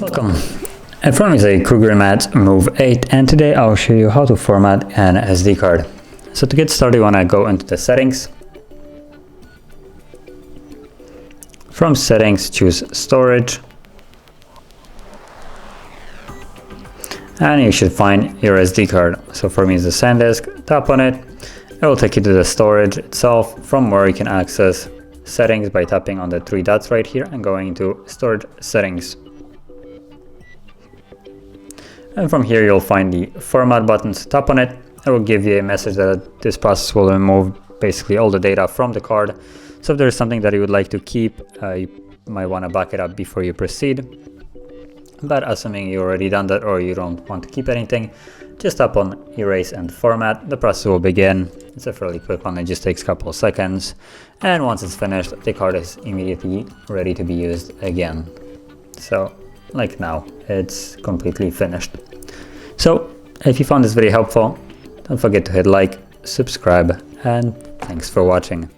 Welcome. In front of me is a Kruger Matz Move 8, and today I'll show you how to format an SD card. So to get started, you want to go into the settings. From settings, choose storage. And you should find your SD card. So for me it's the SanDisk. Tap on it. It will take you to the storage itself, from where you can access settings by tapping on the three dots right here and going into storage settings. And from here you'll find the format buttons. Tap on it. It will give you a message that this process will remove basically all the data from the card. So if there's something that you would like to keep, you might want to back it up before you proceed. But assuming you already done that or you don't want to keep anything, just tap on erase and format. The process will begin. It's a fairly quick one, it just takes a couple of seconds. And once it's finished, the card is immediately ready to be used again. So like now, it's completely finished. So if you found this video helpful, don't forget to hit like, subscribe, and thanks for watching.